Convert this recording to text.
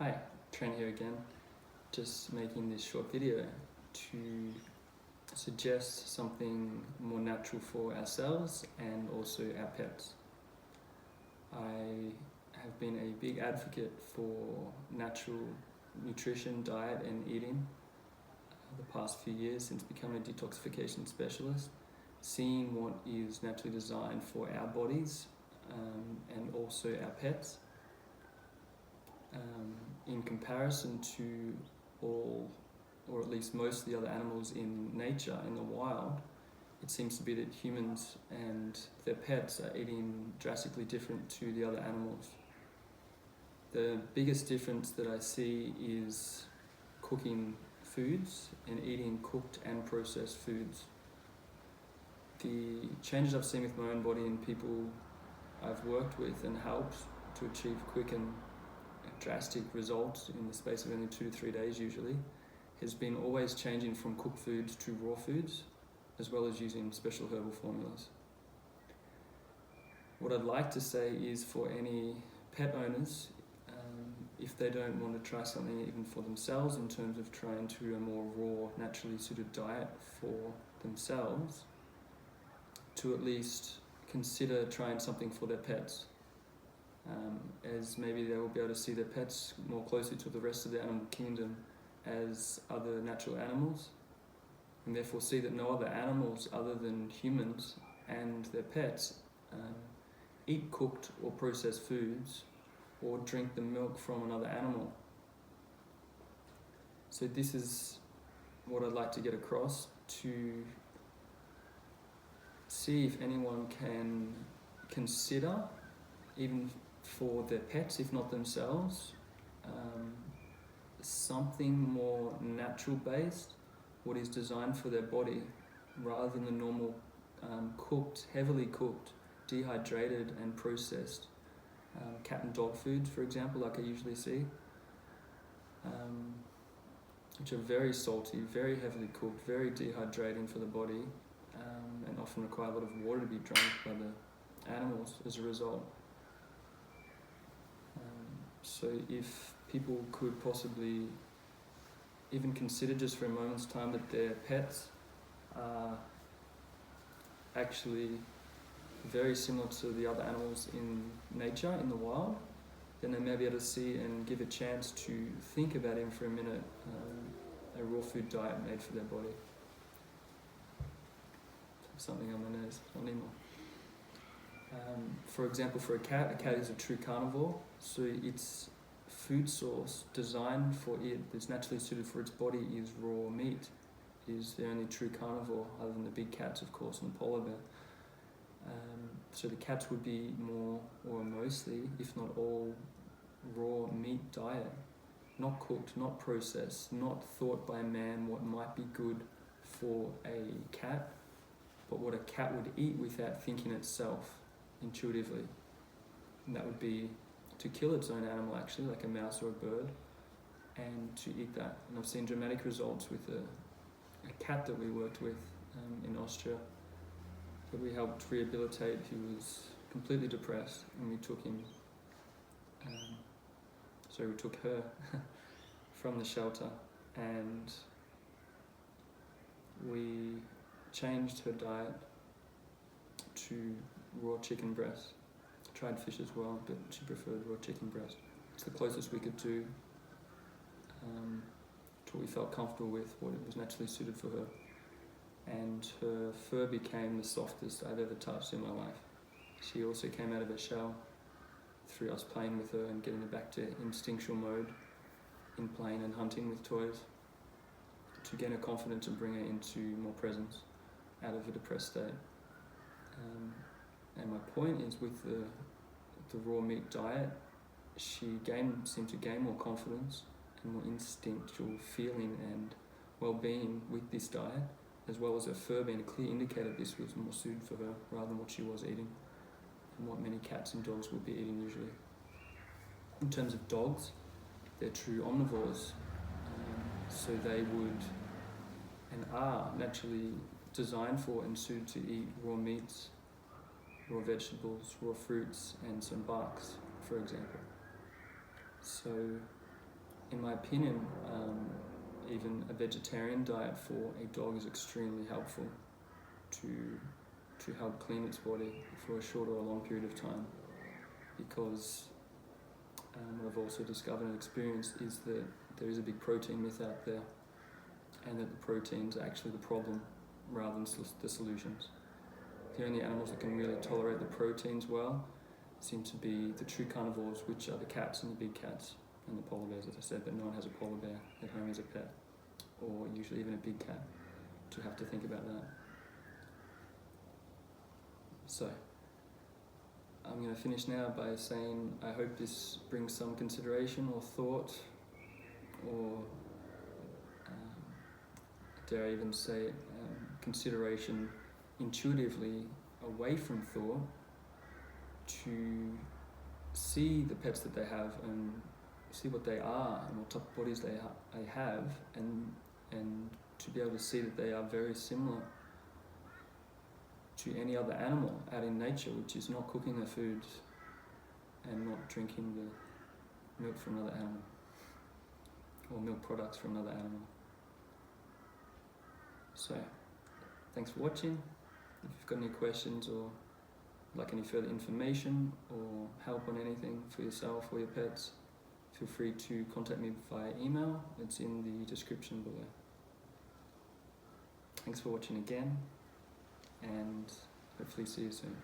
Hi, Trent here again. Just making this short video to suggest something more natural for ourselves and also our pets. I have been a big advocate for natural nutrition, diet and eating the past few years since becoming a detoxification specialist, seeing what is naturally designed for our bodies and also our pets. In comparison to all, or at least most of the other animals in nature, in the wild, it seems to be that humans and their pets are eating drastically different to the other animals. The biggest difference that I see is cooking foods and eating cooked and processed foods. The changes I've seen with my own body and people I've worked with and helped to achieve quick and drastic results in the space of only 2 to 3 days usually has been always changing from cooked foods to raw foods, as well as using special herbal formulas. What I'd like to say is for any pet owners, if they don't want to try something even for themselves in terms of trying to do a more raw, naturally suited diet for themselves, to at least consider trying something for their pets. As maybe they will be able to see their pets more closely to the rest of the animal kingdom as other natural animals, and therefore see that no other animals other than humans and their pets eat cooked or processed foods or drink the milk from another animal. So this is what I'd like to get across, to see if anyone can consider, even for their pets, if not themselves, something more natural based, what is designed for their body, rather than the normal cooked, heavily cooked, dehydrated and processed cat and dog foods, for example, like I usually see, which are very salty, very heavily cooked, very dehydrating for the body, and often require a lot of water to be drunk by the animals as a result. So if people could possibly even consider just for a moment's time that their pets are actually very similar to the other animals in nature, in the wild, then they may be able to see and give a chance to think about even for a minute a raw food diet made for their body. Something on my nose, not anymore. For example, for a cat is a true carnivore, so its food source designed for it, that's naturally suited for its body, is raw meat. It is the only true carnivore, other than the big cats, of course, and the polar bear. So the cats would be more, or mostly, if not all, raw meat diet. Not cooked, not processed, not thought by man what might be good for a cat, but what a cat would eat without thinking itself, intuitively. And that would be to kill its own animal, actually, like a mouse or a bird, and to eat that. And I've seen dramatic results with a cat that we worked with in Austria, that we helped rehabilitate, who was completely depressed, and we took him, we took her from the shelter, and we changed her diet to raw chicken breast. Tried fish as well, but she preferred raw chicken breast. It's the closest we could do to what we felt comfortable with, what it was naturally suited for her. And her fur became the softest I've ever touched in my life. She also came out of her shell through us playing with her and getting her back to instinctual mode in playing and hunting with toys, to gain her confidence and bring her into more presence out of a depressed state. And my point is, with the raw meat diet, she seemed to gain more confidence and more instinctual feeling and well-being with this diet, as well as her fur being a clear indicator that this was more suited for her rather than what she was eating and what many cats and dogs would be eating usually. In terms of dogs, they're true omnivores, so they would and are naturally designed for and suited to eat raw meats, raw vegetables, raw fruits, and some barks, for example. So in my opinion, even a vegetarian diet for a dog is extremely helpful to help clean its body for a short or a long period of time, because what I've also discovered and experienced is that there is a big protein myth out there, and that the proteins are actually the problem rather than the solutions. The only animals that can really tolerate the proteins well seem to be the true carnivores, which are the cats and the big cats and the polar bears, as I said, but no one has a polar bear at home as a pet, or usually even a big cat, to have to think about that. So, I'm going to finish now by saying I hope this brings some consideration or thought, or dare I even say consideration intuitively away from thought, to see the pets that they have and see what they are and what type of bodies they have, and to be able to see that they are very similar to any other animal out in nature, which is not cooking their food and not drinking the milk from another animal or milk products from another animal. So, thanks for watching. If you've got any questions or like any further information or help on anything for yourself or your pets, feel free to contact me via email. It's in the description below. Thanks for watching again, and hopefully see you soon.